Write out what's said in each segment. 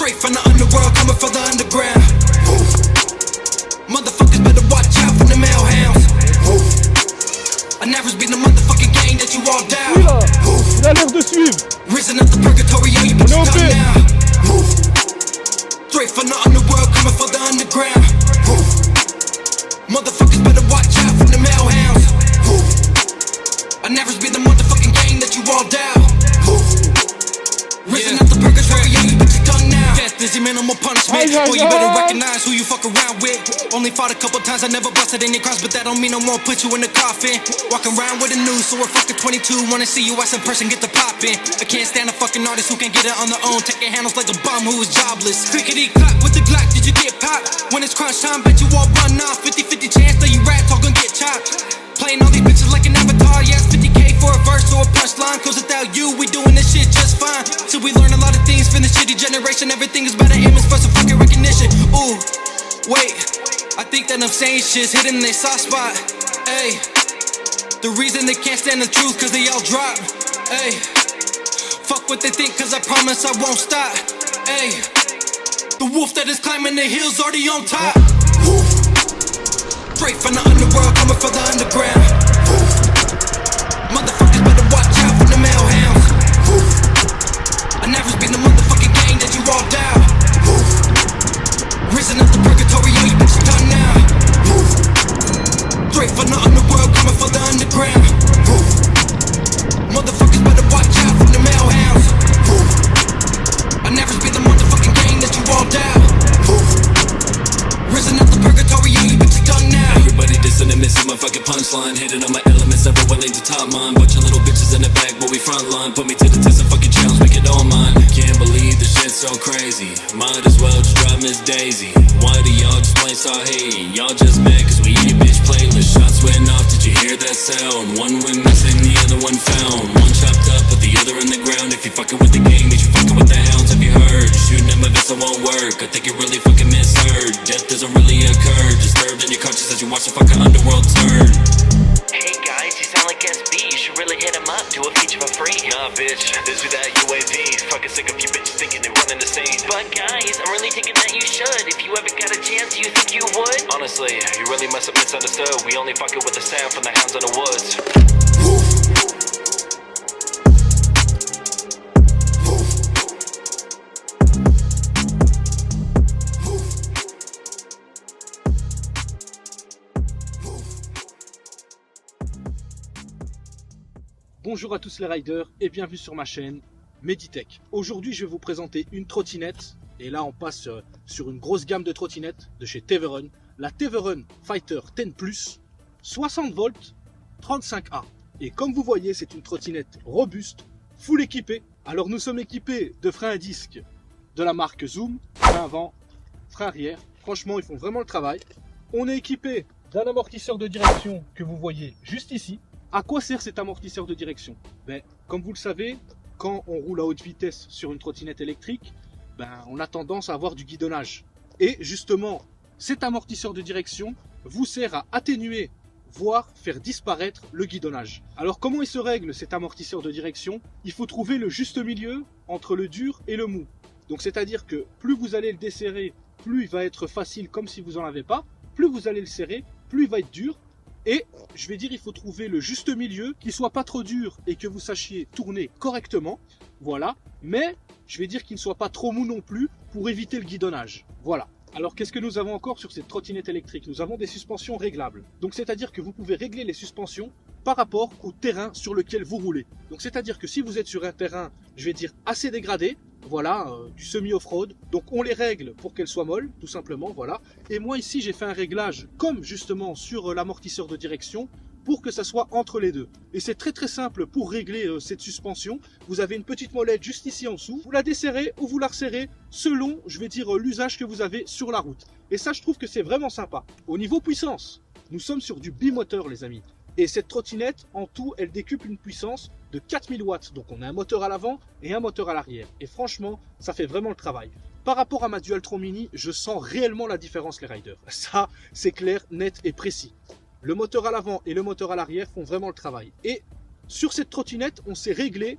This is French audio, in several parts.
Straight from the underworld, coming from the underground. Motherfuckers better watch out for the male hounds. I never been the motherfucking gang that you all down. Oui là, il a l'air de suivre. Risen up the purgatory, yo, you bitches done now. Straight from the underworld, coming from the underground. Motherfuckers better watch out for the male hounds. I never been the motherfucking gang that you all down. Risen up the purgatory, yo, you bitches done now. Death is your minimal punishment. Boy, you better recognize who you fuck around with. Only fought a couple times, I never busted any cross, but that don't mean I won't put you in the coffin. Walking around with a noose, so a fucking 22. Wanna see you as in person, get the poppin'. I can't stand a fucking artist who can't get it on their own. Taking handles like a bum who is jobless. Crickety clap with the Glock, did you get popped? When it's crunch time, bet you all run off. 50-50 chance that you rats all gon' get chopped. Playing all these bitches like an avatar, yes, 50K for a verse or a punchline. Cause without you, we doing this shit just fine. So we learn a lot of things from the shitty generation. Everything is about an image for some fucking recognition. Ooh, wait, I think that I'm saying shit's hitting their soft spot. Ayy, the reason they can't stand the truth cause they all drop. Ayy, fuck what they think cause I promise I won't stop. Ayy, the wolf that is climbing the hills already on top. Straight from the underworld, coming from the underground. Motherfuckers better watch out for the male hounds. I never been the motherfucking gang that you all down. Risen up the purgatory, yo, you bitches done now. Straight from the underworld, coming from the underground. Motherfuckers better watch out for the male hounds. I never been the motherfucking gang that you all down. Risen up the purgatory, yo, you bitches done now. Everybody dissing and missing my fucking punchline. Hitting on my elements, never willing to top mine. Bunch of little bitches in the back, but we frontline. Put me to the test and fucking challenge, make it all mine. Can't believe this shit's so crazy. Might as well just drive Miss Daisy. Why do y'all just plain start hating? Y'all just mad cause we in your bitch playlist. Shots went off, did you hear that sound? One went missing, the other one found. One chopped up, but the other in the ground. If you fucking with the gang, means you fucking with the hounds. Have you heard? Shooting at my vessel won't work. I think you really fucking misheard. Death doesn't really occur. Disturbed in your conscience as you watch the fucking underworld turn. Hey guys, you sound like SB. You should really hit him up. Do a feature for free. Nah, bitch, this is that UAV. Fucking sick of you bitches thinking they're running the scene. But guys, I'm really thinking that you should. If you ever got a chance, you think you would? Honestly, you really must have misunderstood. We only fucking with the sound from the hounds in the woods. Bonjour à tous les riders et bienvenue sur ma chaîne Meditech. Aujourd'hui je vais vous présenter une trottinette et là on passe sur une grosse gamme de trottinettes de chez Teverun. La Teverun Fighter 10 Plus 60 volts 35A. Et comme vous voyez c'est une trottinette robuste, full équipée. Alors nous sommes équipés de freins à disque de la marque Zoom, frein avant, frein arrière. Franchement ils font vraiment le travail. On est équipé d'un amortisseur de direction que vous voyez juste ici. À quoi sert cet amortisseur de direction? Comme vous le savez, quand on roule à haute vitesse sur une trottinette électrique, on a tendance à avoir du guidonnage. Et justement, cet amortisseur de direction vous sert à atténuer, voire faire disparaître le guidonnage. Alors comment il se règle cet amortisseur de direction? Il faut trouver le juste milieu entre le dur et le mou. Donc c'est-à-dire que plus vous allez le desserrer, plus il va être facile comme si vous n'en avez pas. Plus vous allez le serrer, plus il va être dur. Et je vais dire, il faut trouver le juste milieu, qu'il soit pas trop dur et que vous sachiez tourner correctement. Voilà. Mais je vais dire qu'il ne soit pas trop mou non plus pour éviter le guidonnage. Voilà. Alors qu'est-ce que nous avons encore sur cette trottinette électrique? Nous avons des suspensions réglables. Donc c'est-à-dire que vous pouvez régler les suspensions par rapport au terrain sur lequel vous roulez. Donc c'est-à-dire que si vous êtes sur un terrain, je vais dire assez dégradé, voilà, du semi-off-road, donc on les règle pour qu'elles soient molles, tout simplement, voilà. Et moi ici j'ai fait un réglage comme justement sur l'amortisseur de direction pour que ça soit entre les deux. Et c'est très très simple pour régler cette suspension. Vous avez une petite molette juste ici en dessous, vous la desserrez ou vous la resserrez selon, je vais dire, l'usage que vous avez sur la route. Et ça je trouve que c'est vraiment sympa. Au niveau puissance, nous sommes sur du bimoteur les amis. Et cette trottinette, en tout, elle décuple une puissance de 4000 watts. Donc on a un moteur à l'avant et un moteur à l'arrière. Et franchement, ça fait vraiment le travail. Par rapport à ma Dualtron Mini, je sens réellement la différence les riders. Ça, c'est clair, net et précis. Le moteur à l'avant et le moteur à l'arrière font vraiment le travail. Et sur cette trottinette, on s'est réglé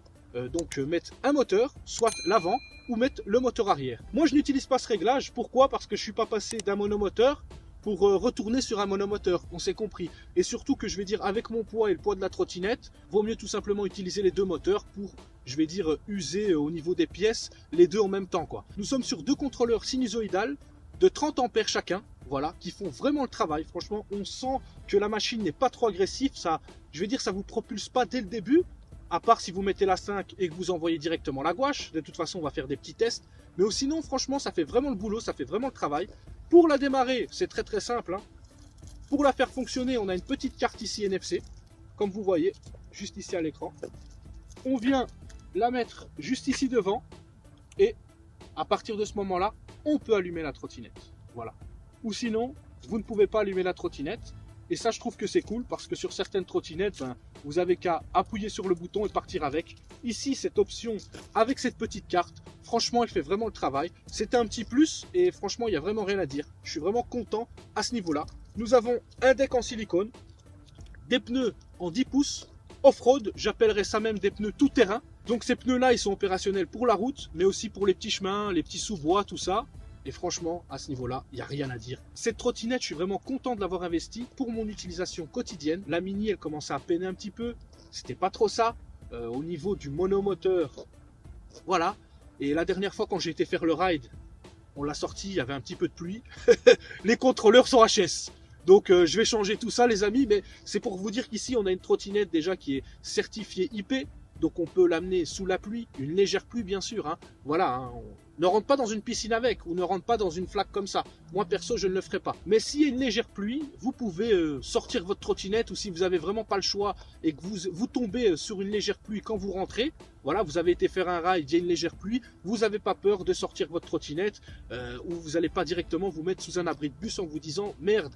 mettre un moteur, soit l'avant, ou mettre le moteur arrière. Moi, je n'utilise pas ce réglage. Pourquoi? Parce que je ne suis pas passé d'un monomoteur pour retourner sur un monomoteur, on s'est compris. Et surtout que je vais dire, avec mon poids et le poids de la trottinette, vaut mieux tout simplement utiliser les deux moteurs pour, je vais dire, user au niveau des pièces les deux en même temps, quoi. Nous sommes sur deux contrôleurs sinusoïdales de 30 ampères chacun, voilà, qui font vraiment le travail. Franchement, on sent que la machine n'est pas trop agressive. Ça, je vais dire, ça vous propulse pas dès le début, à part si vous mettez la 5 et que vous envoyez directement la gouache. De toute façon, on va faire des petits tests. Mais sinon, franchement, ça fait vraiment le boulot, ça fait vraiment le travail. Pour la démarrer, c'est très très simple, hein. Pour la faire fonctionner, on a une petite carte ici NFC, comme vous voyez, juste ici à l'écran. On vient la mettre juste ici devant, et à partir de ce moment-là, on peut allumer la trottinette. Voilà. Ou sinon, vous ne pouvez pas allumer la trottinette. Et ça, je trouve que c'est cool parce que sur certaines trottinettes, vous avez qu'à appuyer sur le bouton et partir avec. Ici, cette option avec cette petite carte, franchement, elle fait vraiment le travail. C'était un petit plus et franchement, il n'y a vraiment rien à dire. Je suis vraiment content à ce niveau-là. Nous avons un deck en silicone, des pneus en 10 pouces, off-road, j'appellerais ça même des pneus tout-terrain. Donc ces pneus-là, ils sont opérationnels pour la route, mais aussi pour les petits chemins, les petits sous-bois, tout ça. Et franchement, à ce niveau-là, il n'y a rien à dire. Cette trottinette, je suis vraiment content de l'avoir investie pour mon utilisation quotidienne. La Mini, elle commençait à peiner un petit peu. C'était pas trop ça. Au niveau du monomoteur, voilà. Et la dernière fois, quand j'ai été faire le ride, on l'a sorti, il y avait un petit peu de pluie. Les contrôleurs sont HS. Donc je vais changer tout ça, les amis. Mais c'est pour vous dire qu'ici, on a une trottinette déjà qui est certifiée IP. Donc on peut l'amener sous la pluie, une légère pluie bien sûr. Hein. Voilà, hein, ne rentre pas dans une piscine avec ou ne rentre pas dans une flaque comme ça. Moi perso je ne le ferai pas. Mais s'il y a une légère pluie, vous pouvez sortir votre trottinette ou si vous n'avez vraiment pas le choix et que vous tombez sur une légère pluie quand vous rentrez. Voilà, vous avez été faire un ride, il y a une légère pluie, vous n'avez pas peur de sortir votre trottinette ou vous n'allez pas directement vous mettre sous un abri de bus en vous disant merde,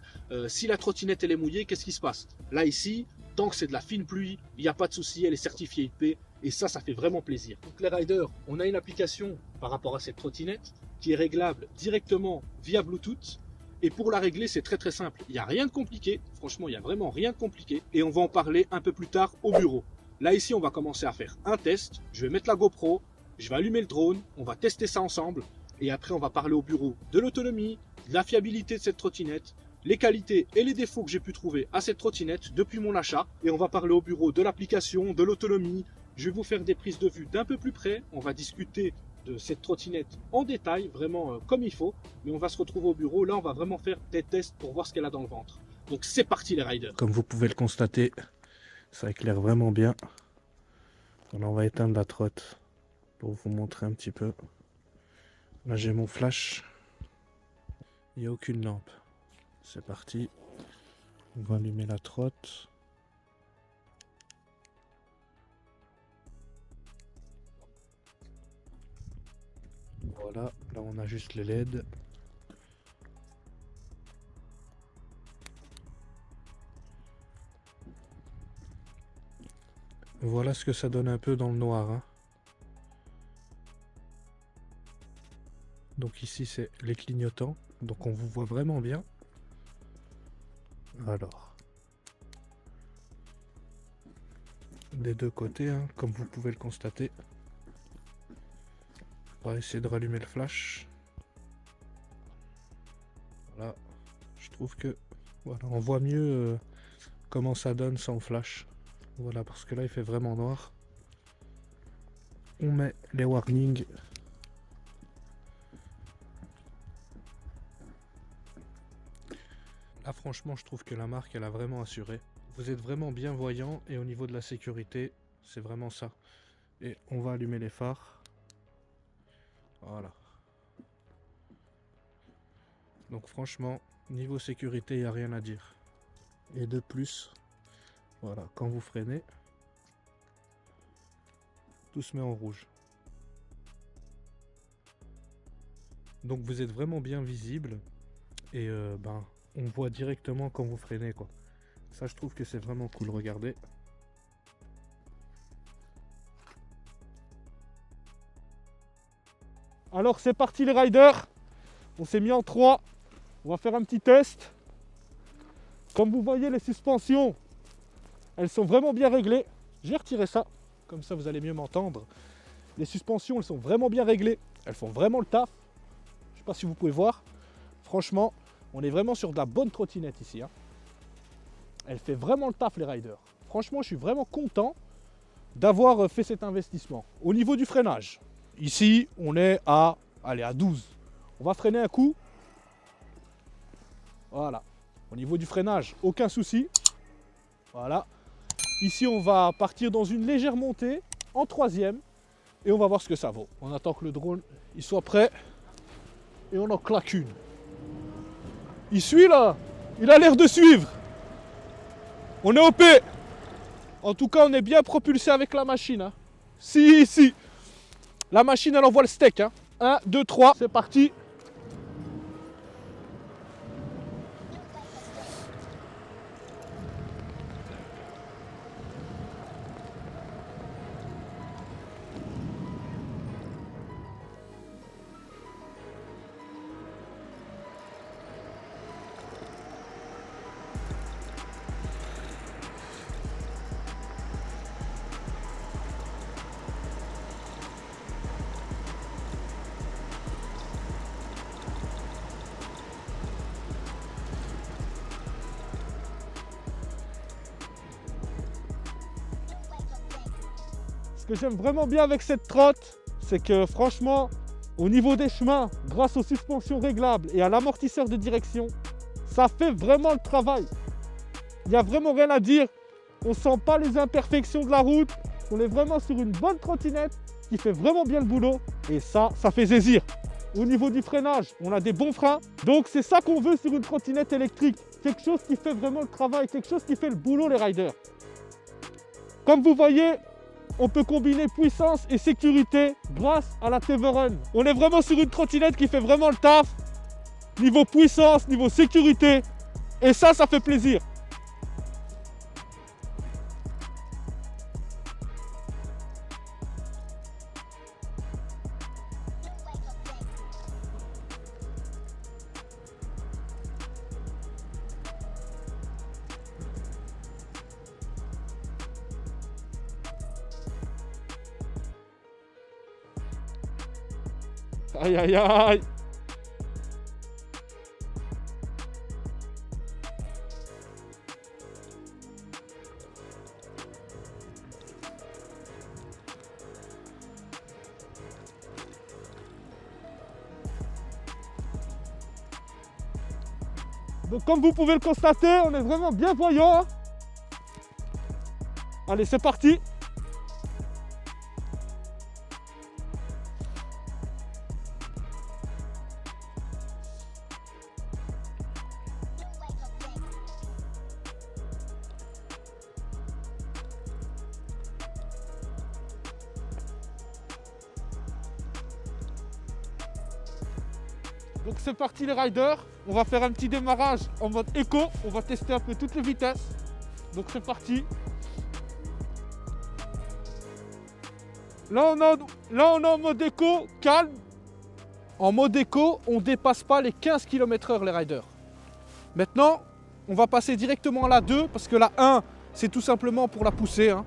si la trottinette elle est mouillée, qu'est-ce qui se passe? Là ici, tant que c'est de la fine pluie, il n'y a pas de souci, elle est certifiée IP et ça fait vraiment plaisir. Donc les riders, on a une application par rapport à cette trottinette qui est réglable directement via Bluetooth. Et pour la régler, c'est très très simple. Il n'y a rien de compliqué, franchement, il n'y a vraiment rien de compliqué. Et on va en parler un peu plus tard au bureau. Là ici, on va commencer à faire un test. Je vais mettre la GoPro, je vais allumer le drone, on va tester ça ensemble. Et après, on va parler au bureau de l'autonomie, de la fiabilité de cette trottinette, les qualités et les défauts que j'ai pu trouver à cette trottinette depuis mon achat. Et on va parler au bureau de l'application, de l'autonomie. Je vais vous faire des prises de vue d'un peu plus près. On va discuter de cette trottinette en détail, vraiment comme il faut. Mais on va se retrouver au bureau. Là, on va vraiment faire des tests pour voir ce qu'elle a dans le ventre. Donc c'est parti les riders. Comme vous pouvez le constater, ça éclaire vraiment bien. Alors on va éteindre la trotte pour vous montrer un petit peu. Là j'ai mon flash. Il n'y a aucune lampe. C'est parti. On va allumer la trotte. Voilà, là on a juste les LED. Voilà ce que ça donne un peu dans le noir. Hein. Donc ici c'est les clignotants. Donc on vous voit vraiment bien. Alors. Des deux côtés, hein, comme vous pouvez le constater. On va essayer de rallumer le flash. Voilà. Je trouve que voilà, on voit mieux comment ça donne sans flash. Voilà, parce que là il fait vraiment noir. On met les warnings. Là franchement je trouve que la marque elle a vraiment assuré. Vous êtes vraiment bien voyant et au niveau de la sécurité c'est vraiment ça. Et on va allumer les phares. Voilà. Donc franchement niveau sécurité il n'y a rien à dire. Et de plus, voilà, quand vous freinez, tout se met en rouge. Donc vous êtes vraiment bien visible et on voit directement quand vous freinez quoi. Ça je trouve que c'est vraiment cool, regardez. Alors c'est parti les riders. On s'est mis en 3. On va faire un petit test. Comme vous voyez les suspensions, elles sont vraiment bien réglées. J'ai retiré ça. comme ça vous allez mieux m'entendre. Les suspensions, elles sont vraiment bien réglées. Elles font vraiment le taf. Je sais pas si vous pouvez voir. Franchement, on est vraiment sur de la bonne trottinette ici. Hein. Elle fait vraiment le taf, les riders. Franchement, je suis vraiment content d'avoir fait cet investissement. Au niveau du freinage, ici, on est à 12. On va freiner un coup. Voilà. Au niveau du freinage, aucun souci. Voilà. Ici, on va partir dans une légère montée en 3e et on va voir ce que ça vaut. On attend que le drone il soit prêt et on en claque une. Il suit là. Il a l'air de suivre. On est OP. En tout cas, on est bien propulsé avec la machine. Hein. Si. La machine, elle envoie le steak. Hein. 1, 2, 3. C'est parti. Ce que j'aime vraiment bien avec cette trotte, c'est que franchement, au niveau des chemins, grâce aux suspensions réglables et à l'amortisseur de direction, ça fait vraiment le travail. Il n'y a vraiment rien à dire. On ne sent pas les imperfections de la route. On est vraiment sur une bonne trottinette qui fait vraiment bien le boulot. Et ça fait plaisir. Au niveau du freinage, on a des bons freins. Donc c'est ça qu'on veut sur une trottinette électrique. Quelque chose qui fait vraiment le travail, quelque chose qui fait le boulot, les riders. Comme vous voyez, on peut combiner puissance et sécurité grâce à la Teverun. On est vraiment sur une trottinette qui fait vraiment le taf. Niveau puissance, niveau sécurité. Et ça fait plaisir. Aïe aïe aïe. Donc comme vous pouvez le constater, on est vraiment bien voyant. Allez, c'est parti. Donc c'est parti les riders, on va faire un petit démarrage en mode éco, on va tester un peu toutes les vitesses. Donc c'est parti. Là on est en mode éco, calme. En mode éco, on ne dépasse pas les 15 km/h les riders. Maintenant, on va passer directement à la 2 parce que la 1, c'est tout simplement pour la pousser. Hein.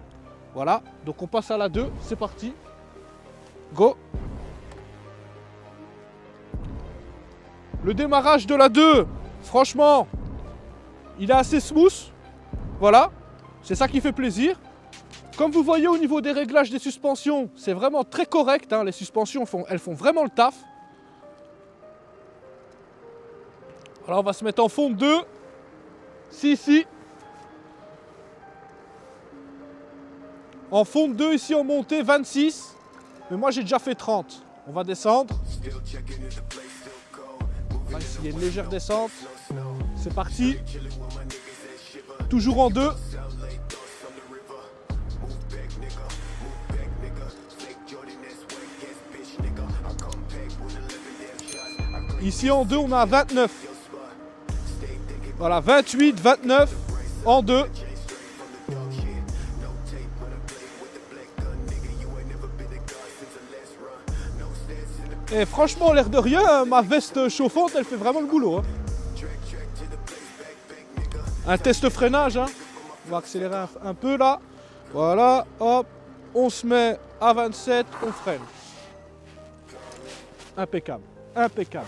Voilà, donc on passe à la 2, c'est parti. Go. Le démarrage de la 2, franchement, il est assez smooth. Voilà, c'est ça qui fait plaisir. Comme vous voyez au niveau des réglages des suspensions, c'est vraiment très correct. Hein. Les suspensions, elles font vraiment le taf. Alors on va se mettre en fond de 2. Si. En fond de 2 ici en montée, 26. Mais moi j'ai déjà fait 30. On va descendre. Là, ici, il y a une légère descente. C'est parti. Toujours en 2. Ici en 2, on a 29. Voilà, 28, 29 en 2. Et franchement, l'air de rien, ma veste chauffante, elle fait vraiment le boulot. Hein. Un test freinage. Hein. On va accélérer un peu là. Voilà, hop. On se met à 27, on freine. Impeccable, impeccable.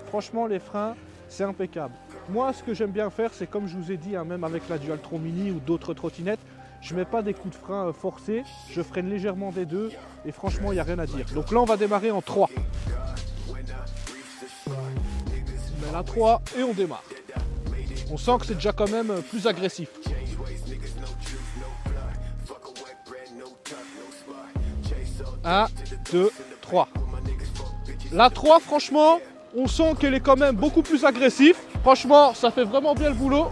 Franchement, les freins, c'est impeccable. Moi, ce que j'aime bien faire, c'est comme je vous ai dit, hein, même avec la Dualtron Mini ou d'autres trottinettes, je mets pas des coups de frein forcés, je freine légèrement des deux et franchement, il n'y a rien à dire. Donc là, on va démarrer en 3. On met la 3 et on démarre. On sent que c'est déjà quand même plus agressif. 1, 2, 3. La 3, franchement, on sent qu'elle est quand même beaucoup plus agressive. Franchement, ça fait vraiment bien le boulot.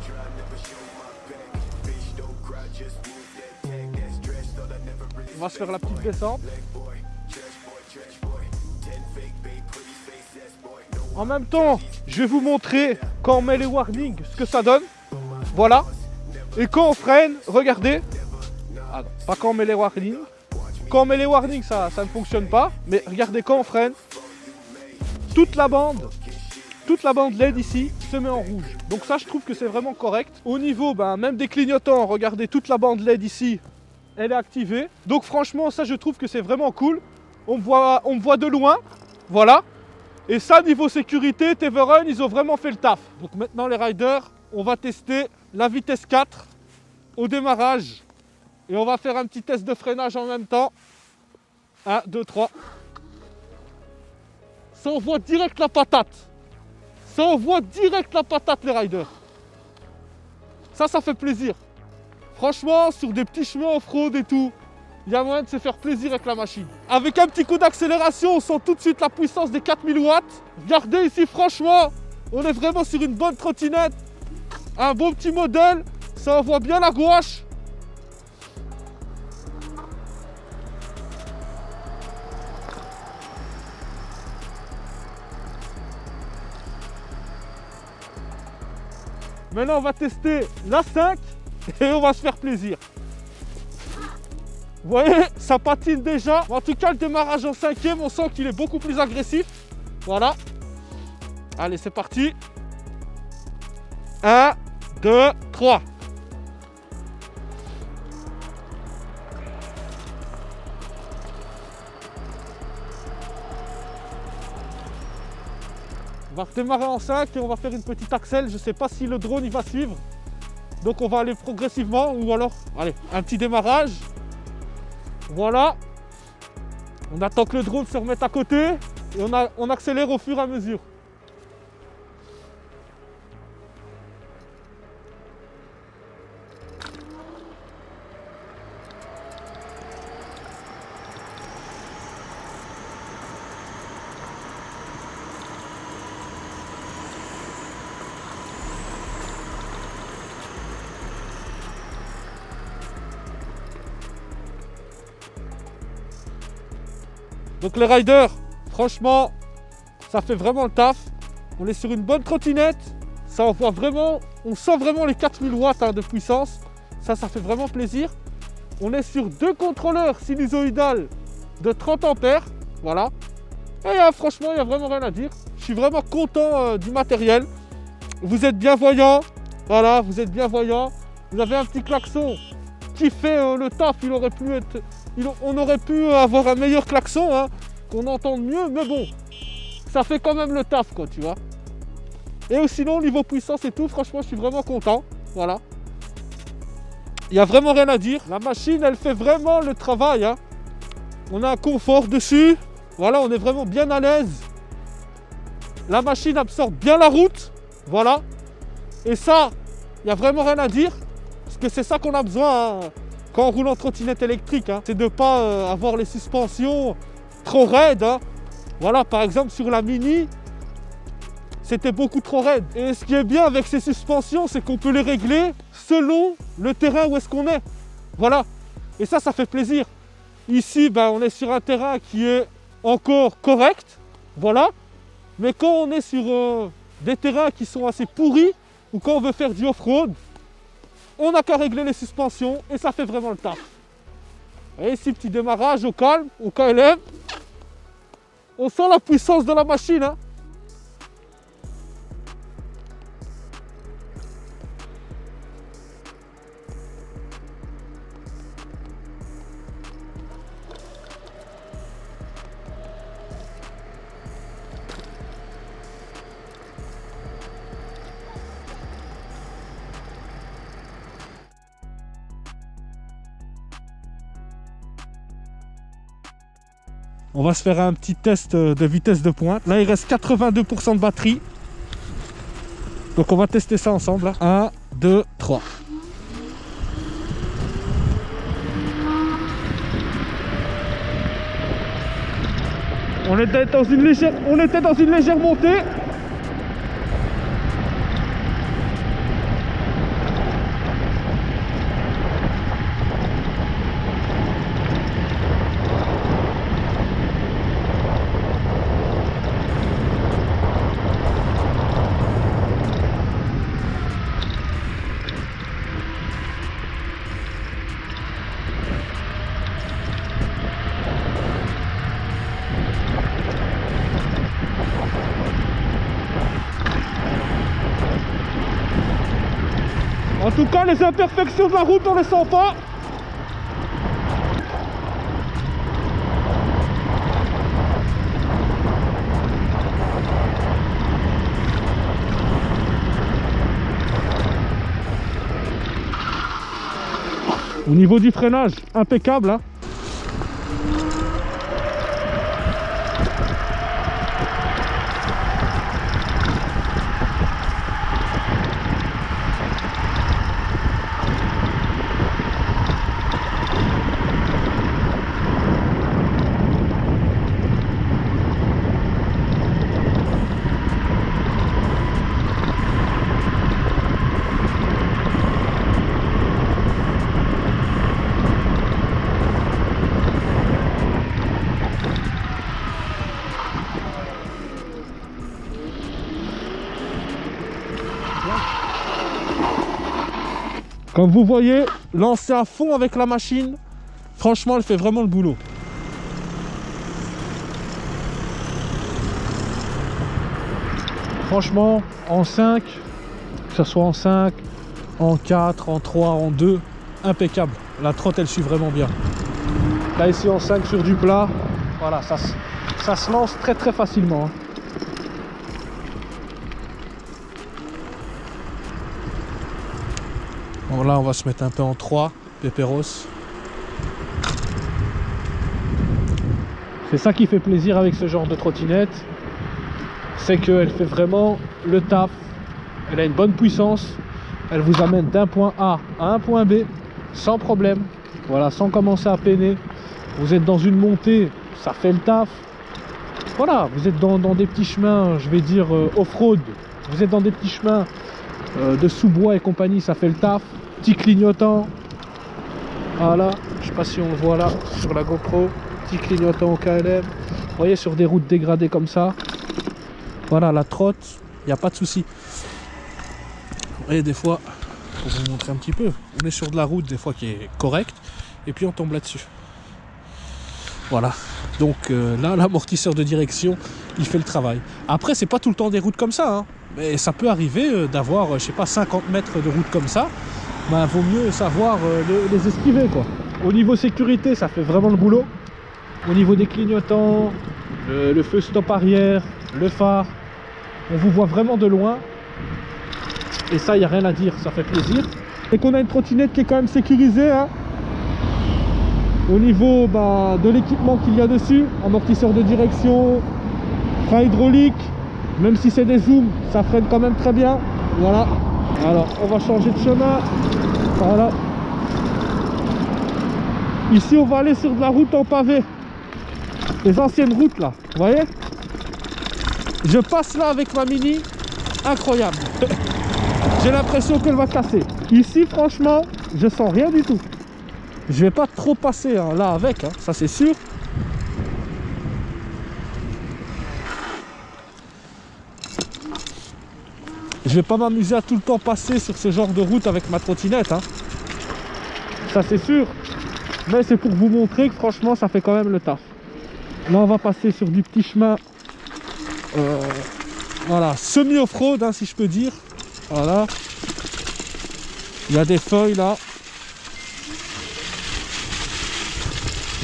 On va se faire la petite descente. En même temps, je vais vous montrer quand on met les warnings ce que ça donne. Voilà. Et quand on freine, regardez. Ah non, pas quand on met les warnings. Quand on met les warnings, ça ne fonctionne pas. Mais regardez, quand on freine, toute la bande LED ici se met en rouge. Donc ça, je trouve que c'est vraiment correct. Au niveau même des clignotants, regardez, toute la bande LED ici, elle est activée. Donc franchement, ça, je trouve que c'est vraiment cool. On me voit de loin. Voilà. Et ça, niveau sécurité, Teveren, ils ont vraiment fait le taf. Donc maintenant, les riders, on va tester la vitesse 4 au démarrage. Et on va faire un petit test de freinage en même temps. 1, 2, 3. Ça envoie direct la patate. Ça envoie direct la patate, les riders. Ça fait plaisir. Franchement, sur des petits chemins off-road et tout, il y a moyen de se faire plaisir avec la machine. Avec un petit coup d'accélération, on sent tout de suite la puissance des 4000 watts. Regardez ici, franchement, on est vraiment sur une bonne trottinette. Un bon petit modèle. Ça envoie bien la gouache. Maintenant, on va tester la 5 et on va se faire plaisir. Vous voyez, ça patine déjà. En tout cas, le démarrage en 5e, on sent qu'il est beaucoup plus agressif. Voilà. Allez, c'est parti. 1, 2, 3. On va redémarrer en 5 et on va faire une petite accel. Je ne sais pas si le drone il va suivre. Donc on va aller progressivement ou alors, allez, un petit démarrage. Voilà. On attend que le drone se remette à côté et on accélère au fur et à mesure. Donc les riders, franchement, ça fait vraiment le taf. On est sur une bonne trottinette. Ça envoie vraiment, on sent vraiment les 4000 watts de puissance. Ça fait vraiment plaisir. On est sur 2 contrôleurs sinusoïdales de 30 ampères. Voilà. Et franchement, il n'y a vraiment rien à dire. Je suis vraiment content du matériel. Vous êtes bien voyant. Voilà, vous êtes bien voyant. Vous avez un petit klaxon qui fait le taf. On aurait pu avoir un meilleur klaxon, hein, qu'on entende mieux, mais bon, ça fait quand même le taf, quoi, tu vois. Et sinon, niveau puissance et tout, franchement, je suis vraiment content. Voilà. Il n'y a vraiment rien à dire. La machine, elle fait vraiment le travail, hein. On a un confort dessus. Voilà, on est vraiment bien à l'aise. La machine absorbe bien la route. Voilà. Et ça, il n'y a vraiment rien à dire. Parce que c'est ça qu'on a besoin, hein. Quand on roule en trottinette électrique, hein, c'est de ne pas avoir les suspensions trop raides. Hein. Voilà, par exemple sur la Mini, c'était beaucoup trop raide. Et ce qui est bien avec ces suspensions, c'est qu'on peut les régler selon le terrain où est-ce qu'on est. Voilà, et ça fait plaisir. Ici, on est sur un terrain qui est encore correct. Voilà, mais quand on est sur des terrains qui sont assez pourris, ou quand on veut faire du off-road, on n'a qu'à régler les suspensions et ça fait vraiment le taf. Et ici, petit démarrage au calme, au KLM. On sent la puissance de la machine. Hein. On va se faire un petit test de vitesse de pointe. Là, il reste 82% de batterie. Donc on va tester ça ensemble. 1, 2, 3. On était dans une légère montée. En tout cas, les imperfections de la route, on les sent pas. Au niveau du freinage, impeccable, hein. Comme vous voyez, lancé à fond avec la machine, franchement, elle fait vraiment le boulot. Franchement, en 5, que ce soit en 5, en 4, en 3, en 2, impeccable. La trotte, elle suit vraiment bien. Là, ici, en 5 sur du plat, voilà, ça se lance très très facilement, hein. Bon, là, on va se mettre un peu en 3, Pépéros. C'est ça qui fait plaisir avec ce genre de trottinette. C'est qu'elle fait vraiment le taf. Elle a une bonne puissance. Elle vous amène d'un point A à un point B sans problème. Voilà, sans commencer à peiner. Vous êtes dans une montée, ça fait le taf. Voilà, vous êtes dans des petits chemins, je vais dire off-road. Vous êtes dans des petits chemins de sous-bois et compagnie, ça fait le taf. Petit clignotant, voilà, je sais pas si on le voit là sur la GoPro, petit clignotant au KLM. Vous voyez, sur des routes dégradées comme ça, voilà, la trotte, il n'y a pas de souci. Vous voyez, des fois, pour vous montrer un petit peu, on est sur de la route des fois qui est correcte et puis on tombe là-dessus. Voilà, donc là, l'amortisseur de direction, il fait le travail. Après, c'est pas tout le temps des routes comme ça, hein. Mais ça peut arriver d'avoir, je sais pas, 50 mètres de route comme ça. Ben, vaut mieux savoir les esquiver, quoi. Au niveau sécurité, ça fait vraiment le boulot. Au niveau des clignotants, le feu stop arrière, le phare, on vous voit vraiment de loin. Et ça, il n'y a rien à dire, ça fait plaisir. Et qu'on a une trottinette qui est quand même sécurisée, hein. Au niveau de l'équipement qu'il y a dessus, amortisseur de direction, frein hydraulique, même si c'est des zooms, ça freine quand même très bien. Voilà. Alors, on va changer de chemin. Voilà. Ici, on va aller sur de la route en pavé. Les anciennes routes, là. Vous voyez? Je passe là avec ma Mini. Incroyable. J'ai l'impression qu'elle va casser. Ici, franchement, je sens rien du tout. Je vais pas trop passer hein, là avec, hein, ça c'est sûr. Je vais pas m'amuser à tout le temps passer sur ce genre de route avec ma trottinette, hein. Ça c'est sûr. Mais c'est pour vous montrer que franchement ça fait quand même le taf. Là on va passer sur du petit chemin voilà, semi-off-road hein, si je peux dire. Voilà. Il y a des feuilles là.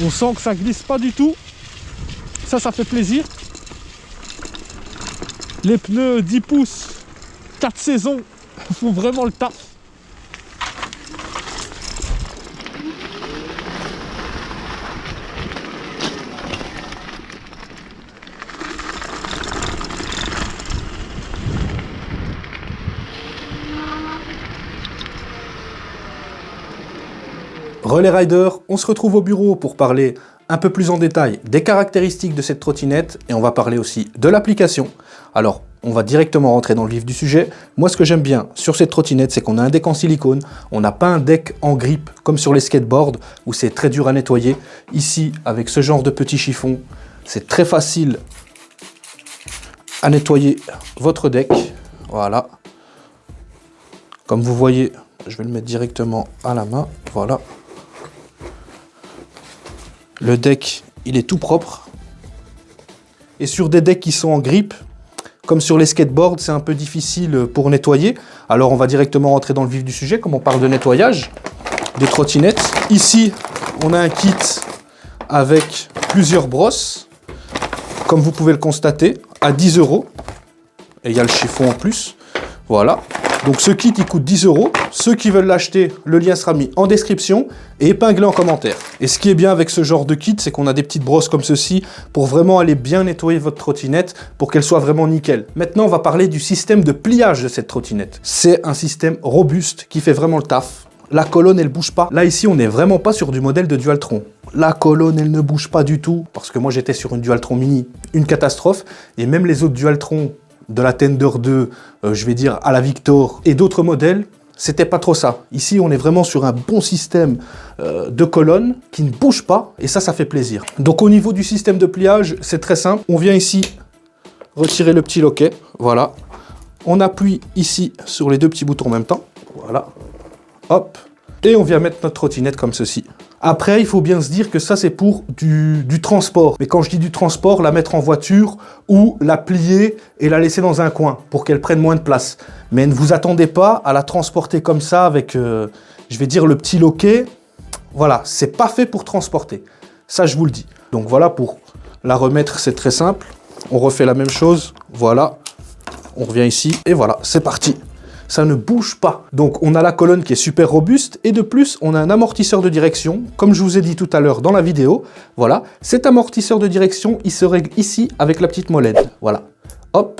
On sent que ça glisse pas du tout. Ça fait plaisir. Les pneus 10 pouces 4 saisons font vraiment le taf. Relais Rider, on se retrouve au bureau pour parler un peu plus en détail des caractéristiques de cette trottinette et on va parler aussi de l'application. Alors, on va directement rentrer dans le vif du sujet. Moi, ce que j'aime bien sur cette trottinette, c'est qu'on a un deck en silicone. On n'a pas un deck en grippe comme sur les skateboards où c'est très dur à nettoyer. Ici, avec ce genre de petit chiffon, c'est très facile à nettoyer votre deck. Voilà. Comme vous voyez, je vais le mettre directement à la main. Voilà. Le deck, il est tout propre. Et sur des decks qui sont en grippe, comme sur les skateboards, c'est un peu difficile pour nettoyer. Alors on va directement rentrer dans le vif du sujet, comme on parle de nettoyage des trottinettes. Ici, on a un kit avec plusieurs brosses, comme vous pouvez le constater, à 10 €. Et il y a le chiffon en plus. Voilà. Donc ce kit, il coûte 10 €. Ceux qui veulent l'acheter, le lien sera mis en description et épinglé en commentaire. Et ce qui est bien avec ce genre de kit, c'est qu'on a des petites brosses comme ceci pour vraiment aller bien nettoyer votre trottinette pour qu'elle soit vraiment nickel. Maintenant, on va parler du système de pliage de cette trottinette. C'est un système robuste qui fait vraiment le taf. La colonne, elle bouge pas. Là, ici, on n'est vraiment pas sur du modèle de Dualtron. La colonne, elle ne bouge pas du tout. Parce que moi, j'étais sur une Dualtron Mini, une catastrophe. Et même les autres Dualtron de la Tender 2, je vais dire à la Victor, et d'autres modèles, c'était pas trop ça. Ici, on est vraiment sur un bon système de colonne qui ne bouge pas. Et ça fait plaisir. Donc, au niveau du système de pliage, c'est très simple. On vient ici retirer le petit loquet. Voilà. On appuie ici sur les deux petits boutons en même temps. Voilà. Hop, et on vient mettre notre trottinette comme ceci. Après, il faut bien se dire que ça, c'est pour du transport. Mais quand je dis du transport, la mettre en voiture ou la plier et la laisser dans un coin pour qu'elle prenne moins de place. Mais ne vous attendez pas à la transporter comme ça avec, je vais dire, le petit loquet. Voilà, c'est pas fait pour transporter. Ça, je vous le dis. Donc voilà, pour la remettre, c'est très simple. On refait la même chose. Voilà, on revient ici et voilà, c'est parti. Ça ne bouge pas. Donc on a la colonne qui est super robuste et de plus on a un amortisseur de direction, comme je vous ai dit tout à l'heure dans la vidéo. Voilà, cet amortisseur de direction, il se règle ici avec la petite molette. Voilà, hop,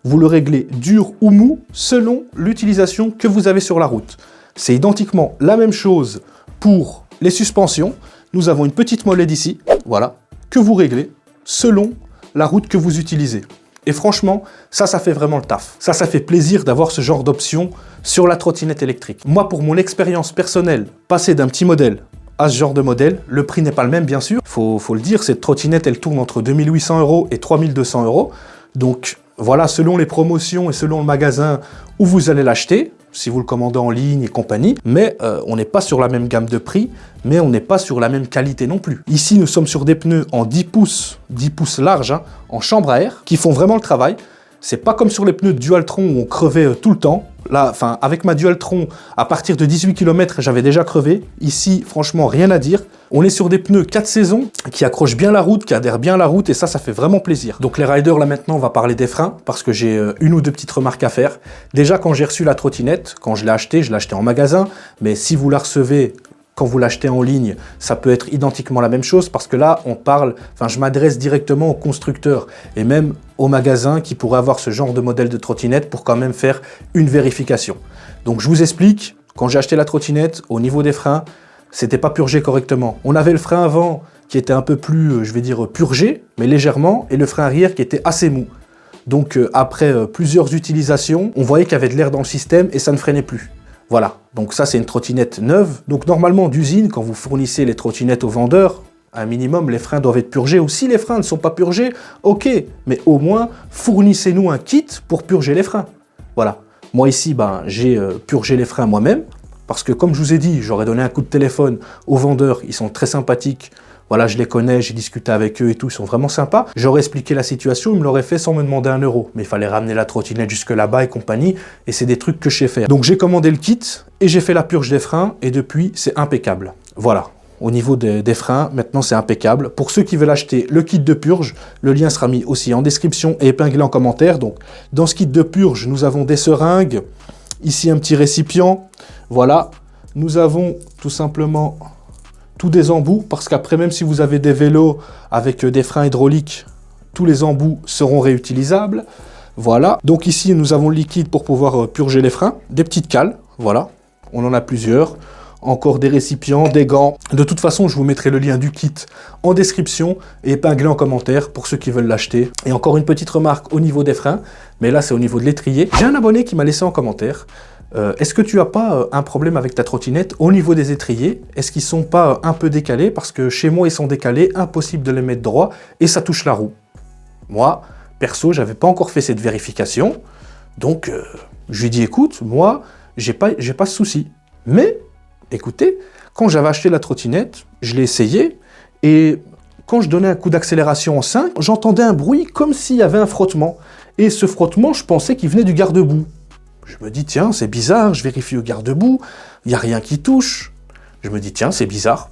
vous le réglez dur ou mou selon l'utilisation que vous avez sur la route. C'est identiquement la même chose pour les suspensions. Nous avons une petite molette ici, voilà, que vous réglez selon la route que vous utilisez. Et franchement, ça fait vraiment le taf. Ça fait plaisir d'avoir ce genre d'option sur la trottinette électrique. Moi, pour mon expérience personnelle, passer d'un petit modèle à ce genre de modèle, le prix n'est pas le même, bien sûr. Faut le dire, cette trottinette, elle tourne entre 2800 € et 3200 €. Donc, voilà, selon les promotions et selon le magasin où vous allez l'acheter, si vous le commandez en ligne et compagnie, mais on n'est pas sur la même gamme de prix, mais on n'est pas sur la même qualité non plus. Ici, nous sommes sur des pneus en 10 pouces larges, hein, en chambre à air, qui font vraiment le travail. C'est pas comme sur les pneus de Dualtron où on crevait tout le temps. Là, enfin, avec ma Dualtron, à partir de 18 km, j'avais déjà crevé. Ici, franchement, rien à dire. On est sur des pneus 4 saisons qui accrochent bien la route, qui adhèrent bien à la route, et ça fait vraiment plaisir. Donc les riders, là maintenant, on va parler des freins, parce que j'ai une ou deux petites remarques à faire. Déjà, quand j'ai reçu la trottinette, quand je l'ai achetée en magasin, mais si vous la recevez quand vous l'achetez en ligne, ça peut être identiquement la même chose parce que là, je m'adresse directement au constructeur et même au magasin qui pourrait avoir ce genre de modèle de trottinette pour quand même faire une vérification. Donc je vous explique, quand j'ai acheté la trottinette, au niveau des freins, c'était pas purgé correctement. On avait le frein avant qui était un peu plus, je vais dire, purgé, mais légèrement, et le frein arrière qui était assez mou. Donc après plusieurs utilisations, on voyait qu'il y avait de l'air dans le système et ça ne freinait plus. Voilà, donc ça c'est une trottinette neuve. Donc normalement d'usine, quand vous fournissez les trottinettes aux vendeurs, un minimum les freins doivent être purgés. Ou si les freins ne sont pas purgés, ok, mais au moins fournissez-nous un kit pour purger les freins. Voilà, moi ici j'ai purgé les freins moi-même, parce que comme je vous ai dit, j'aurais donné un coup de téléphone aux vendeurs, ils sont très sympathiques. Voilà, je les connais, j'ai discuté avec eux et tout, ils sont vraiment sympas. J'aurais expliqué la situation, ils me l'auraient fait sans me demander 1 €. Mais il fallait ramener la trottinette jusque là-bas et compagnie, et c'est des trucs que je sais faire. Donc j'ai commandé le kit, et j'ai fait la purge des freins, et depuis, c'est impeccable. Voilà, au niveau des freins, maintenant c'est impeccable. Pour ceux qui veulent acheter le kit de purge, le lien sera mis aussi en description et épinglé en commentaire. Donc dans ce kit de purge, nous avons des seringues, ici un petit récipient, voilà. Nous avons tout simplement tous des embouts, parce qu'après, même si vous avez des vélos avec des freins hydrauliques, tous les embouts seront réutilisables. Voilà, donc ici nous avons le liquide pour pouvoir purger les freins, des petites cales, voilà, on en a plusieurs, encore des récipients, des gants. De toute façon, je vous mettrai le lien du kit en description et épinglé en commentaire pour ceux qui veulent l'acheter. Et encore une petite remarque au niveau des freins, mais là c'est au niveau de l'étrier. J'ai un abonné qui m'a laissé en commentaire, est-ce que tu n'as pas un problème avec ta trottinette au niveau des étriers? Est-ce qu'ils ne sont pas un peu décalés? Parce que chez moi ils sont décalés, impossible de les mettre droit et ça touche la roue. Moi, perso, j'avais pas encore fait cette vérification, donc je lui dis écoute, moi j'ai pas ce souci. Mais écoutez, quand j'avais acheté la trottinette, je l'ai essayé et quand je donnais un coup d'accélération en 5, j'entendais un bruit comme s'il y avait un frottement. Et ce frottement, je pensais qu'il venait du garde-boue. Je me dis, tiens, c'est bizarre, je vérifie au garde-boue, il n'y a rien qui touche. Je me dis, tiens, c'est bizarre.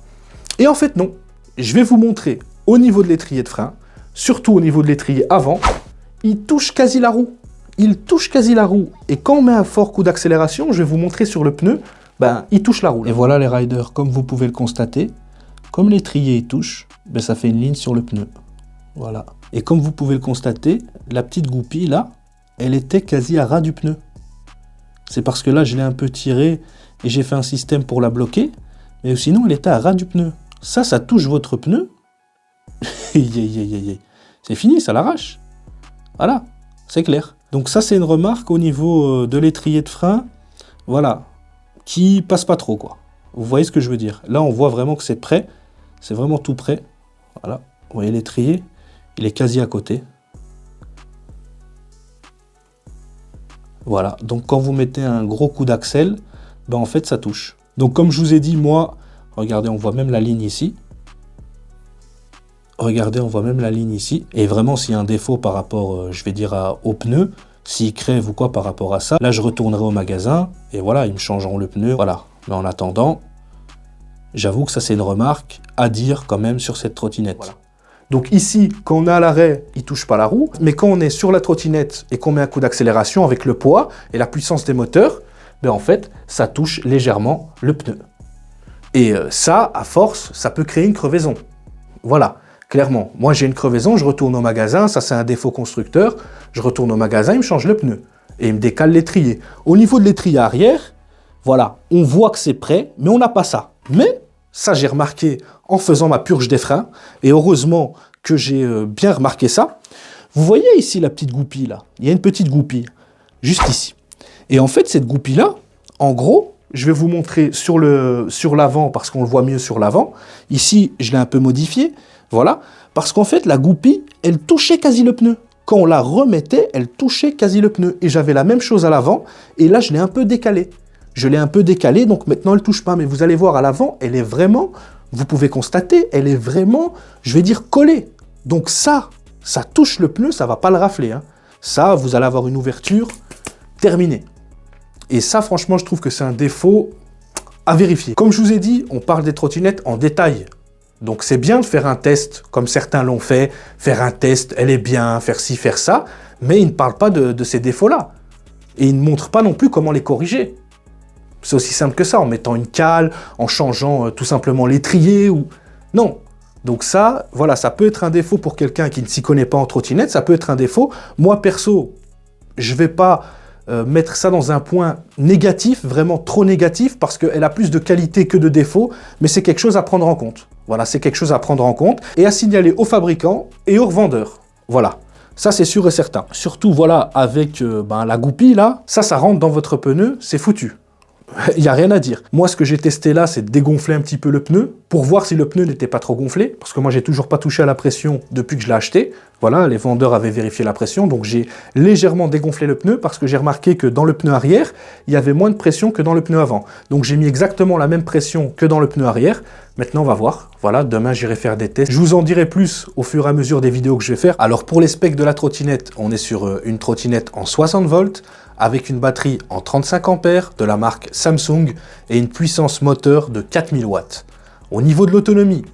Et en fait, non. Je vais vous montrer au niveau de l'étrier de frein, surtout au niveau de l'étrier avant, il touche quasi la roue. Il touche quasi la roue. Et quand on met un fort coup d'accélération, je vais vous montrer sur le pneu, ben, il touche la roue. Et voilà les riders, comme vous pouvez le constater, comme l'étrier il touche, ben, ça fait une ligne sur le pneu. Voilà. Et comme vous pouvez le constater, la petite goupille là, elle était quasi à ras du pneu. C'est parce que là, je l'ai un peu tiré et j'ai fait un système pour la bloquer, mais sinon, elle était à ras du pneu. Ça touche votre pneu. C'est fini, ça l'arrache. Voilà, c'est clair. Donc ça, c'est une remarque au niveau de l'étrier de frein, voilà, qui passe pas trop, quoi. Vous voyez ce que je veux dire? Là, on voit vraiment que c'est prêt, c'est vraiment tout prêt. Voilà, vous voyez l'étrier, il est quasi à côté. Voilà, donc quand vous mettez un gros coup d'axel, ben en fait, ça touche. Donc comme je vous ai dit, moi, regardez, on voit même la ligne ici. Regardez, on voit même la ligne ici. Et vraiment, s'il y a un défaut par rapport, je vais dire, au pneu, s'il crève ou quoi par rapport à ça, là, je retournerai au magasin et voilà, ils me changeront le pneu. Voilà. Mais en attendant, j'avoue que ça, c'est une remarque à dire quand même sur cette trottinette. Voilà. Donc ici, quand on est à l'arrêt, il ne touche pas la roue. Mais quand on est sur la trottinette et qu'on met un coup d'accélération avec le poids et la puissance des moteurs, ben en fait, ça touche légèrement le pneu. Et ça, à force, ça peut créer une crevaison. Voilà. Clairement, moi j'ai une crevaison, je retourne au magasin, ça c'est un défaut constructeur, je retourne au magasin, il me change le pneu et il me décale l'étrier. Au niveau de l'étrier arrière, voilà, on voit que c'est prêt, mais on n'a pas ça. Mais ça j'ai remarqué en faisant ma purge des freins, et heureusement que j'ai bien remarqué ça. Vous voyez ici la petite goupille là, il y a une petite goupille, juste ici. Et en fait cette goupille là, en gros, je vais vous montrer sur l'avant parce qu'on le voit mieux sur l'avant. Ici, je l'ai un peu modifié. Voilà, parce qu'en fait, la goupille, elle touchait quasi le pneu. Quand on la remettait, elle touchait quasi le pneu. Et j'avais la même chose à l'avant, et là, je l'ai un peu décalé. Je l'ai un peu décalé, donc maintenant, elle ne touche pas. Mais vous allez voir, à l'avant, elle est vraiment, vous pouvez constater, elle est vraiment, je vais dire, collée. Donc ça touche le pneu, ça ne va pas le rafler. Hein. Ça, vous allez avoir une ouverture terminée. Et ça, franchement, je trouve que c'est un défaut à vérifier. Comme je vous ai dit, on parle des trottinettes en détail. Donc c'est bien de faire un test, comme certains l'ont fait, faire un test, elle est bien, faire ci, faire ça, mais ils ne parlent pas de ces défauts-là. Et ils ne montrent pas non plus comment les corriger. C'est aussi simple que ça, en mettant une cale, en changeant tout simplement l'étrier ou... Non. Donc ça, voilà, ça peut être un défaut pour quelqu'un qui ne s'y connaît pas en trottinette, ça peut être un défaut. Moi, perso, je ne vais pas mettre ça dans un point négatif, vraiment trop négatif, parce qu'elle a plus de qualité que de défauts, mais c'est quelque chose à prendre en compte. Voilà, c'est quelque chose à prendre en compte et à signaler aux fabricants et aux revendeurs. Voilà, ça c'est sûr et certain. Surtout, voilà, avec la goupille là, ça rentre dans votre pneu, c'est foutu. Il n'y a rien à dire. Moi, ce que j'ai testé là, c'est de dégonfler un petit peu le pneu pour voir si le pneu n'était pas trop gonflé, parce que moi, j'ai toujours pas touché à la pression depuis que je l'ai acheté. Voilà, les vendeurs avaient vérifié la pression, donc j'ai légèrement dégonflé le pneu parce que j'ai remarqué que dans le pneu arrière, il y avait moins de pression que dans le pneu avant. Donc j'ai mis exactement la même pression que dans le pneu arrière. Maintenant, on va voir. Voilà, demain, j'irai faire des tests. Je vous en dirai plus au fur et à mesure des vidéos que je vais faire. Alors, pour les specs de la trottinette, on est sur une trottinette en 60 volts, avec une batterie en 35 ampères de la marque Samsung et une puissance moteur de 4000 watts. Au niveau de l'autonomie,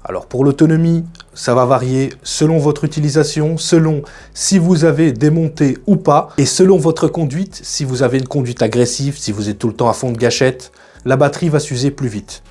alors pour l'autonomie, ça va varier selon votre utilisation, selon si vous avez démonté ou pas, et selon votre conduite, si vous avez une conduite agressive, si vous êtes tout le temps à fond de gâchette, la batterie va s'user plus vite.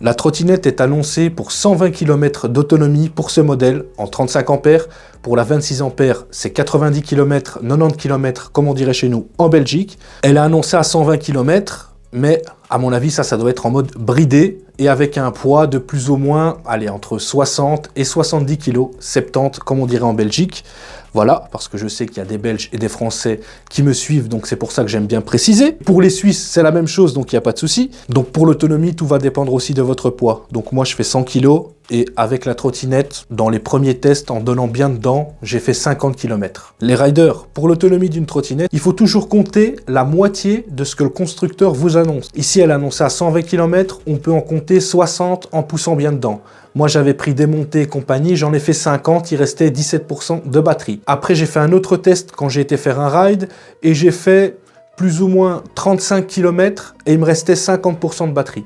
La trottinette est annoncée pour 120 km d'autonomie pour ce modèle en 35 ampères. Pour la 26 ampères, c'est 90 km, 90 km, comme on dirait chez nous, en Belgique. Elle est annoncée à 120 km, mais À mon avis, ça doit être en mode bridé et avec un poids de plus ou moins, allez, entre 60 et 70 kg, 70 comme on dirait en Belgique. Voilà, parce que je sais qu'il y a des Belges et des Français qui me suivent, donc c'est pour ça que j'aime bien préciser. Pour les Suisses, c'est la même chose, donc il n'y a pas de souci. Donc pour l'autonomie, tout va dépendre aussi de votre poids. Donc moi, je fais 100 kg et avec la trottinette, dans les premiers tests, en donnant bien dedans, j'ai fait 50 km. Les riders, pour l'autonomie d'une trottinette, il faut toujours compter la moitié de ce que le constructeur vous annonce. Ici, elle annonçait à 120 km, on peut en compter 60 en poussant bien dedans. Moi, j'avais pris des montées et compagnie, j'en ai fait 50, il restait 17% de batterie. Après, j'ai fait un autre test quand j'ai été faire un ride et j'ai fait plus ou moins 35 km et il me restait 50% de batterie.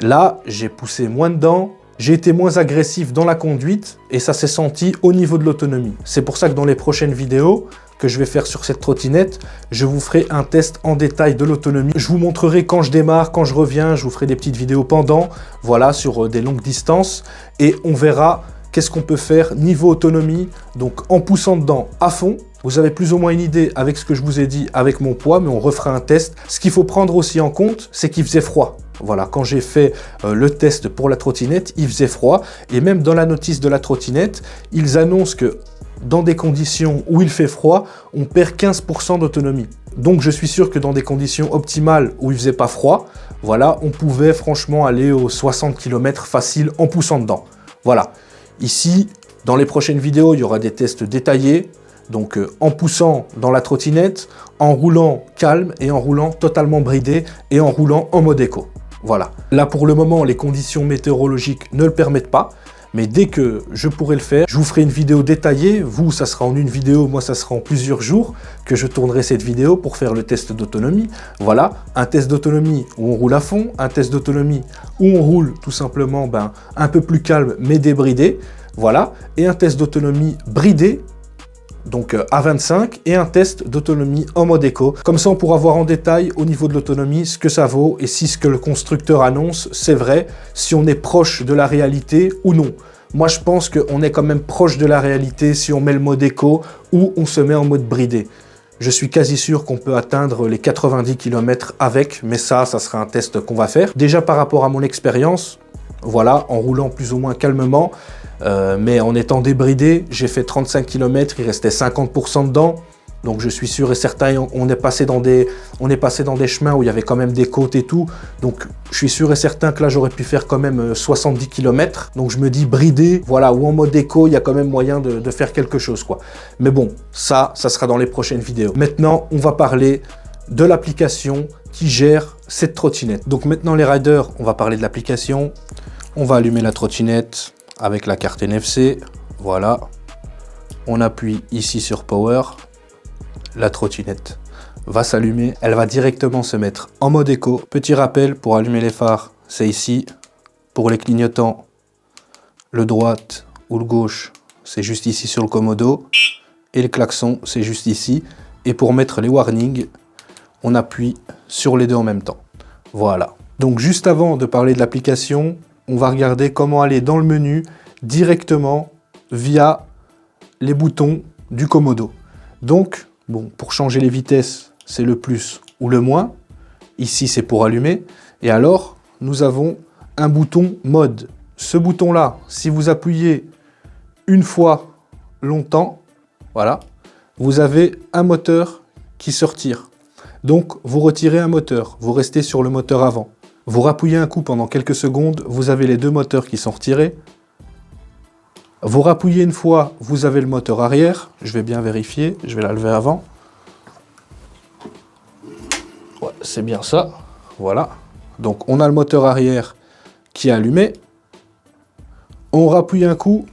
Là, j'ai poussé moins dedans, j'ai été moins agressif dans la conduite et ça s'est senti au niveau de l'autonomie. C'est pour ça que dans les prochaines vidéos que je vais faire sur cette trottinette, je vous ferai un test en détail de l'autonomie. Je vous montrerai quand je démarre, quand je reviens, je vous ferai des petites vidéos pendant, voilà, sur des longues distances et on verra qu'est-ce qu'on peut faire niveau autonomie. Donc en poussant dedans à fond, vous avez plus ou moins une idée avec ce que je vous ai dit avec mon poids, mais on refera un test. Ce qu'il faut prendre aussi en compte, c'est qu'il faisait froid. Voilà, quand j'ai fait le test pour la trottinette, il faisait froid. Et même dans la notice de la trottinette, ils annoncent que dans des conditions où il fait froid, on perd 15% d'autonomie. Donc je suis sûr que dans des conditions optimales où il faisait pas froid, voilà, on pouvait franchement aller aux 60 km facile en poussant dedans. Voilà. Ici, dans les prochaines vidéos, il y aura des tests détaillés. Donc en poussant dans la trottinette, en roulant calme et en roulant totalement bridé et en roulant en mode éco. Voilà. Là pour le moment, les conditions météorologiques ne le permettent pas. Mais dès que je pourrai le faire, je vous ferai une vidéo détaillée. Vous, ça sera en une vidéo, moi, ça sera en plusieurs jours que je tournerai cette vidéo pour faire le test d'autonomie. Voilà, un test d'autonomie où on roule à fond, un test d'autonomie où on roule tout simplement un peu plus calme mais débridé. Voilà, et un test d'autonomie bridé, donc à 25, et un test d'autonomie en mode éco. Comme ça, on pourra voir en détail au niveau de l'autonomie ce que ça vaut et si ce que le constructeur annonce, c'est vrai, si on est proche de la réalité ou non. Moi, je pense qu'on est quand même proche de la réalité si on met le mode éco ou on se met en mode bridé. Je suis quasi sûr qu'on peut atteindre les 90 km avec, mais ça sera un test qu'on va faire. Déjà par rapport à mon expérience, voilà, en roulant plus ou moins calmement, mais en étant débridé, j'ai fait 35 km, il restait 50% dedans. Donc je suis sûr et certain, on est passé dans des chemins où il y avait quand même des côtes et tout. Donc je suis sûr et certain que là j'aurais pu faire quand même 70 km. Donc je me dis bridé, voilà, ou en mode éco, il y a quand même moyen de faire quelque chose, quoi. Mais bon, ça sera dans les prochaines vidéos. Maintenant, on va parler de l'application qui gère cette trottinette. Donc maintenant les riders, on va parler de l'application. On va allumer la trottinette avec la carte NFC, voilà. On appuie ici sur Power. La trottinette va s'allumer, elle va directement se mettre en mode éco. Petit rappel, pour allumer les phares, c'est ici. Pour les clignotants, le droite ou le gauche, c'est juste ici sur le commodo. Et le klaxon, c'est juste ici. Et pour mettre les warnings, on appuie sur les deux en même temps. Voilà. Donc juste avant de parler de l'application, on va regarder comment aller dans le menu directement via les boutons du commodo. Donc, bon, pour changer les vitesses, c'est le plus ou le moins. Ici, c'est pour allumer. Et alors, nous avons un bouton mode. Ce bouton-là, si vous appuyez une fois longtemps, voilà, vous avez un moteur qui se retire. Donc, vous retirez un moteur, vous restez sur le moteur avant. Vous rappuyez un coup pendant quelques secondes, vous avez les deux moteurs qui sont retirés. Vous rappuyez une fois, vous avez le moteur arrière. Je vais bien vérifier, je vais la lever avant. Ouais, c'est bien ça, voilà. Donc on a le moteur arrière qui est allumé. On rappuie un coup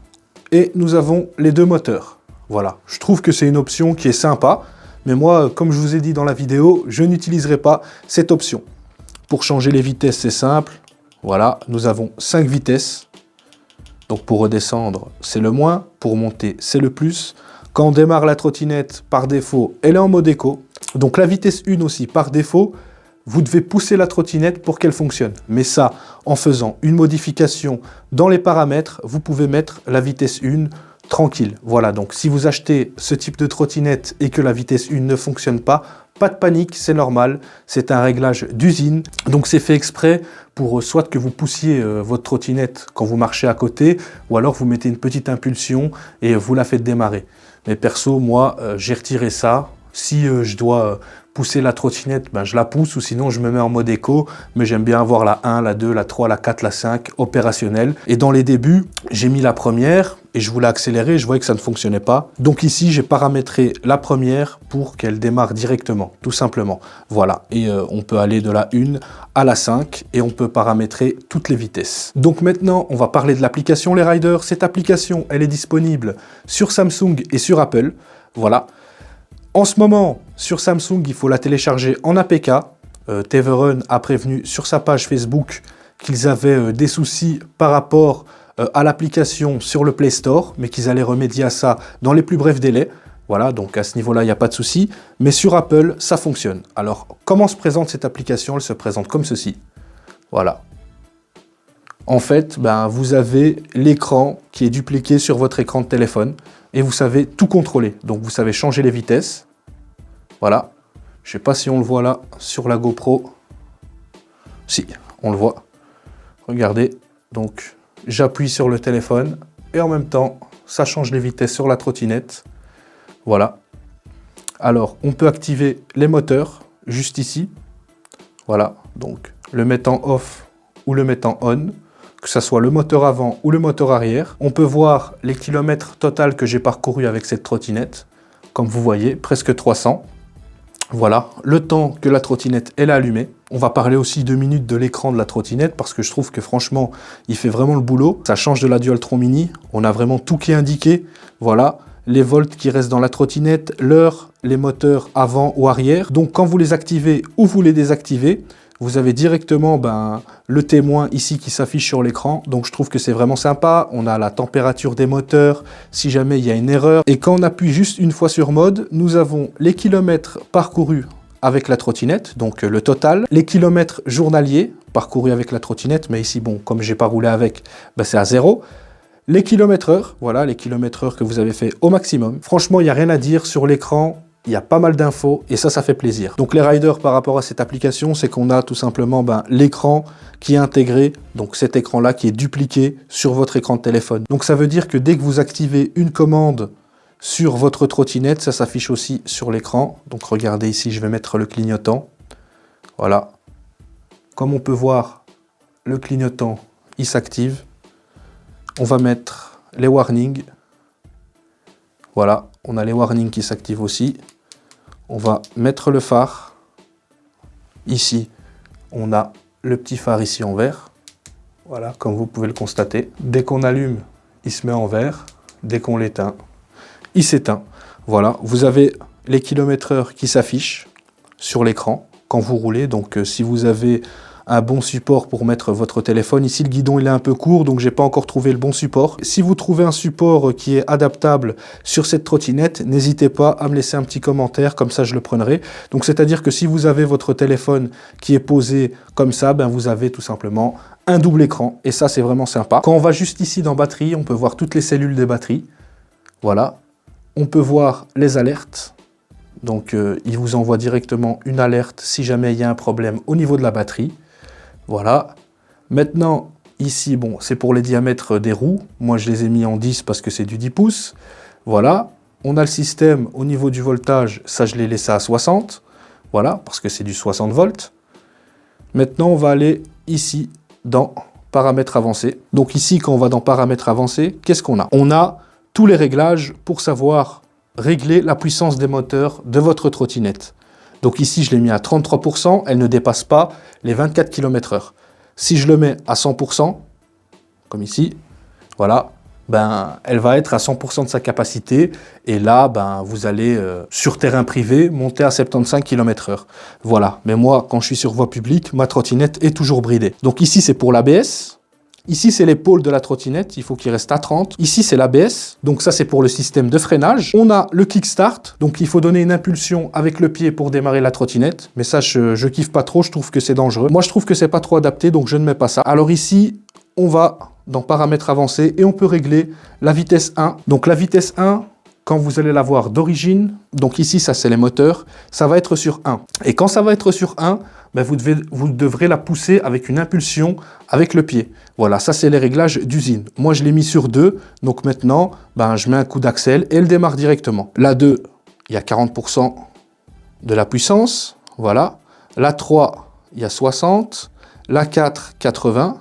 et nous avons les deux moteurs. Voilà, je trouve que c'est une option qui est sympa. Mais moi, comme je vous ai dit dans la vidéo, je n'utiliserai pas cette option. Pour changer les vitesses, c'est simple. Voilà, nous avons 5 vitesses. Donc pour redescendre, c'est le moins. Pour monter, c'est le plus. Quand on démarre la trottinette, par défaut, elle est en mode éco. Donc la vitesse 1 aussi, par défaut, vous devez pousser la trottinette pour qu'elle fonctionne. Mais ça, en faisant une modification dans les paramètres, vous pouvez mettre la vitesse 1 tranquille. Voilà, donc si vous achetez ce type de trottinette et que la vitesse 1 ne fonctionne pas pas de panique, c'est normal, c'est un réglage d'usine, donc c'est fait exprès pour soit que vous poussiez votre trottinette quand vous marchez à côté, ou alors vous mettez une petite impulsion et vous la faites démarrer. Mais perso, moi, j'ai retiré ça. Si je dois pousser la trottinette, ben je la pousse, ou sinon je me mets en mode éco, mais j'aime bien avoir la 1, la 2, la 3, la 4, la 5 opérationnelle. Et dans les débuts, j'ai mis la première et je voulais accélérer, je voyais que ça ne fonctionnait pas. Donc ici, j'ai paramétré la première pour qu'elle démarre directement, tout simplement. Voilà, et on peut aller de la 1 à la 5 et on peut paramétrer toutes les vitesses. Donc maintenant, on va parler de l'application Les Riders. Cette application, elle est disponible sur Samsung et sur Apple. Voilà. En ce moment, sur Samsung, il faut la télécharger en APK. Teverun a prévenu sur sa page Facebook qu'ils avaient des soucis par rapport à l'application sur le Play Store, mais qu'ils allaient remédier à ça dans les plus brefs délais. Voilà, donc à ce niveau-là, il n'y a pas de souci. Mais sur Apple, ça fonctionne. Alors, comment se présente cette application? Elle se présente comme ceci. Voilà. En fait, ben, vous avez l'écran qui est dupliqué sur votre écran de téléphone et vous savez tout contrôler. Donc, vous savez changer les vitesses. Voilà. Je ne sais pas si on le voit là sur la GoPro. Si, on le voit. Regardez. Donc, j'appuie sur le téléphone et en même temps, ça change les vitesses sur la trottinette. Voilà. Alors, on peut activer les moteurs juste ici. Voilà. Donc, le mettre en off ou le mettre en on, que ce soit le moteur avant ou le moteur arrière. On peut voir les kilomètres total que j'ai parcouru avec cette trottinette. Comme vous voyez, presque 300. Voilà, le temps que la trottinette est allumée. On va parler aussi 2 minutes de l'écran de la trottinette parce que je trouve que franchement, il fait vraiment le boulot. Ça change de la Dualtron Mini. On a vraiment tout qui est indiqué. Voilà, les volts qui restent dans la trottinette, l'heure, les moteurs avant ou arrière. Donc quand vous les activez ou vous les désactivez, vous avez directement le témoin ici qui s'affiche sur l'écran. Donc je trouve que c'est vraiment sympa. On a la température des moteurs, si jamais il y a une erreur. Et quand on appuie juste une fois sur mode, nous avons les kilomètres parcourus avec la trottinette, donc le total. Les kilomètres journaliers parcourus avec la trottinette. Mais ici, bon, comme j'ai pas roulé avec, c'est à 0. Les kilomètres heure, voilà, les kilomètres heure que vous avez fait au maximum. Franchement, il n'y a rien à dire sur l'écran. Il y a pas mal d'infos et ça fait plaisir. Donc les riders par rapport à cette application, c'est qu'on a tout simplement l'écran qui est intégré, donc cet écran-là qui est dupliqué sur votre écran de téléphone. Donc ça veut dire que dès que vous activez une commande sur votre trottinette, ça s'affiche aussi sur l'écran. Donc regardez ici, je vais mettre le clignotant. Voilà. Comme on peut voir, le clignotant, il s'active. On va mettre les warnings. Voilà, on a les warnings qui s'activent aussi. On va mettre le phare. Ici, on a le petit phare ici en vert. Voilà, comme vous pouvez le constater. Dès qu'on allume, il se met en vert. Dès qu'on l'éteint, il s'éteint. Voilà, vous avez les kilomètres heure qui s'affichent sur l'écran quand vous roulez. Donc, si vous avez un bon support pour mettre votre téléphone. Ici, le guidon, il est un peu court, donc j'ai pas encore trouvé le bon support. Si vous trouvez un support qui est adaptable sur cette trottinette, n'hésitez pas à me laisser un petit commentaire, comme ça je le prendrai. Donc, c'est-à-dire que si vous avez votre téléphone qui est posé comme ça, vous avez tout simplement un double écran. Et ça, c'est vraiment sympa. Quand on va juste ici dans batterie, on peut voir toutes les cellules des batteries. Voilà. On peut voir les alertes. Donc, il vous envoie directement une alerte si jamais il y a un problème au niveau de la batterie. Voilà. Maintenant, ici, bon, c'est pour les diamètres des roues. Moi, je les ai mis en 10 parce que c'est du 10 pouces. Voilà. On a le système au niveau du voltage. Ça, je l'ai laissé à 60. Voilà, parce que c'est du 60 volts. Maintenant, on va aller ici dans paramètres avancés. Donc ici, quand on va dans paramètres avancés, qu'est-ce qu'on a? On a tous les réglages pour savoir régler la puissance des moteurs de votre trottinette. Donc ici, je l'ai mis à 33%, elle ne dépasse pas les 24 km/h. Si je le mets à 100%, comme ici, voilà, elle va être à 100% de sa capacité. Et là, vous allez, sur terrain privé, monter à 75 km/h. Voilà, mais moi, quand je suis sur voie publique, ma trottinette est toujours bridée. Donc ici, c'est pour l'ABS. Ici, c'est l'épaule de la trottinette, il faut qu'il reste à 30. Ici, c'est l'ABS, donc ça, c'est pour le système de freinage. On a le kickstart, donc il faut donner une impulsion avec le pied pour démarrer la trottinette. Mais ça, je kiffe pas trop, je trouve que c'est dangereux. Moi, je trouve que c'est pas trop adapté, donc je ne mets pas ça. Alors ici, on va dans paramètres avancés et on peut régler la vitesse 1. Donc la vitesse 1, quand vous allez la voir d'origine, donc ici, ça c'est les moteurs, ça va être sur 1. Et quand ça va être sur 1, ben vous devrez la pousser avec une impulsion avec le pied. Voilà, ça c'est les réglages d'usine. Moi, je l'ai mis sur 2, donc maintenant, ben, je mets un coup d'axel et elle démarre directement. La 2, il y a 40% de la puissance, voilà. La 3, il y a 60. La 4, 80.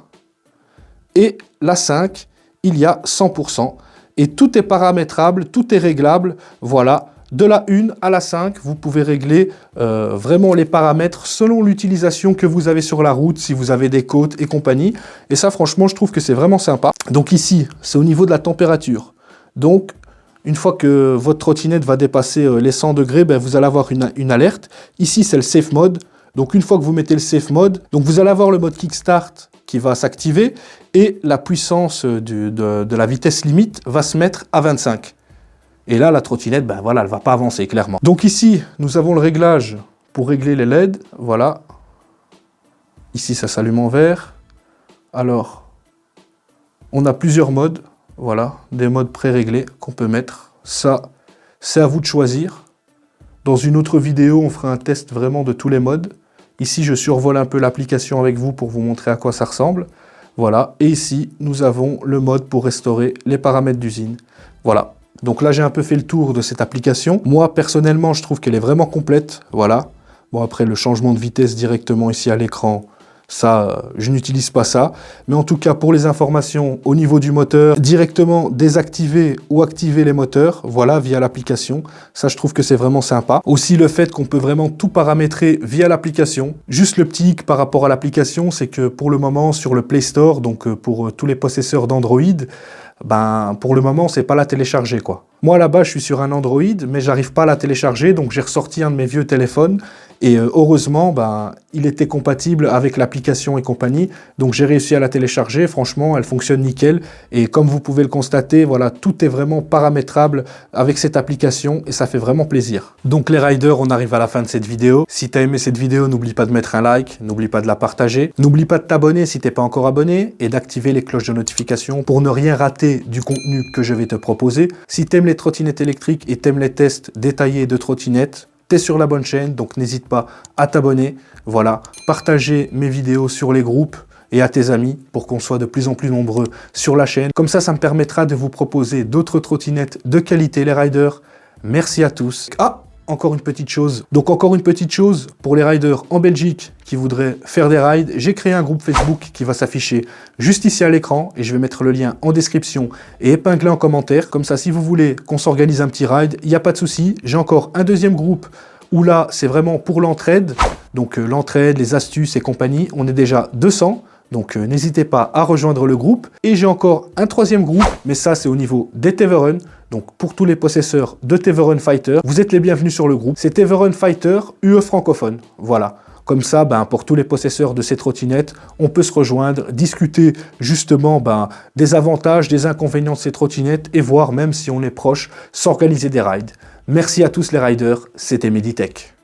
Et la 5, il y a 100%. Et tout est paramétrable, tout est réglable, voilà. De la 1 à la 5, vous pouvez régler vraiment les paramètres selon l'utilisation que vous avez sur la route, si vous avez des côtes et compagnie. Et ça, franchement, je trouve que c'est vraiment sympa. Donc ici, c'est au niveau de la température. Donc, une fois que votre trottinette va dépasser les 100 degrés, ben, vous allez avoir une alerte. Ici, c'est le Safe Mode. Donc, une fois que vous mettez le Safe Mode, donc vous allez avoir le mode Kickstart qui va s'activer et la puissance de la vitesse limite va se mettre à 25. Et là, la trottinette, ben voilà, elle ne va pas avancer, clairement. Donc ici, nous avons le réglage pour régler les LED. Voilà. Ici, ça s'allume en vert. Alors, on a plusieurs modes. Voilà, des modes pré-réglés qu'on peut mettre. Ça, c'est à vous de choisir. Dans une autre vidéo, on fera un test vraiment de tous les modes. Ici, je survole un peu l'application avec vous pour vous montrer à quoi ça ressemble. Voilà. Et ici, nous avons le mode pour restaurer les paramètres d'usine. Voilà. Donc là, j'ai un peu fait le tour de cette application. Moi, personnellement, je trouve qu'elle est vraiment complète. Voilà. Bon, après, le changement de vitesse directement ici à l'écran, ça, je n'utilise pas ça. Mais en tout cas, pour les informations au niveau du moteur, directement désactiver ou activer les moteurs, voilà, via l'application. Ça, je trouve que c'est vraiment sympa. Aussi, le fait qu'on peut vraiment tout paramétrer via l'application. Juste le petit hic par rapport à l'application, c'est que pour le moment, sur le Play Store, donc pour tous les possesseurs d'Android, ben, pour le moment, c'est pas la télécharger, quoi. Moi, là-bas, je suis sur un Android, mais j'arrive pas à la télécharger, donc j'ai ressorti un de mes vieux téléphones, et heureusement, ben, il était compatible avec l'application et compagnie, donc j'ai réussi à la télécharger. Franchement, elle fonctionne nickel, et comme vous pouvez le constater, voilà, tout est vraiment paramétrable avec cette application, et ça fait vraiment plaisir. Donc les riders, on arrive à la fin de cette vidéo. Si tu as aimé cette vidéo, n'oublie pas de mettre un like, n'oublie pas de la partager, n'oublie pas de t'abonner si t'es pas encore abonné, et d'activer les cloches de notification pour ne rien rater du contenu que je vais te proposer. Si t'aimes les trottinettes électriques et t'aimes les tests détaillés de trottinettes, t'es sur la bonne chaîne, donc n'hésite pas à t'abonner. Voilà, partager mes vidéos sur les groupes et à tes amis pour qu'on soit de plus en plus nombreux sur la chaîne. Comme ça me permettra de vous proposer d'autres trottinettes de qualité, les riders. Merci à tous. Ah, encore une petite chose. Donc encore une petite chose pour les riders en Belgique qui voudraient faire des rides. J'ai créé un groupe Facebook qui va s'afficher juste ici à l'écran et je vais mettre le lien en description et épinglé en commentaire. Comme ça, si vous voulez qu'on s'organise un petit ride, il n'y a pas de souci. J'ai encore un deuxième groupe où là, c'est vraiment pour l'entraide. Donc l'entraide, les astuces et compagnie. On est déjà 200. Donc n'hésitez pas à rejoindre le groupe. Et j'ai encore un troisième groupe, mais ça c'est au niveau des Teverun. Donc pour tous les possesseurs de Teverun Fighter, vous êtes les bienvenus sur le groupe. C'est Teverun Fighter UE francophone. Voilà. Comme ça, ben, pour tous les possesseurs de ces trottinettes, on peut se rejoindre, discuter justement ben, des avantages, des inconvénients de ces trottinettes et voir, même si on est proche, s'organiser des rides. Merci à tous les riders, c'était Meditech.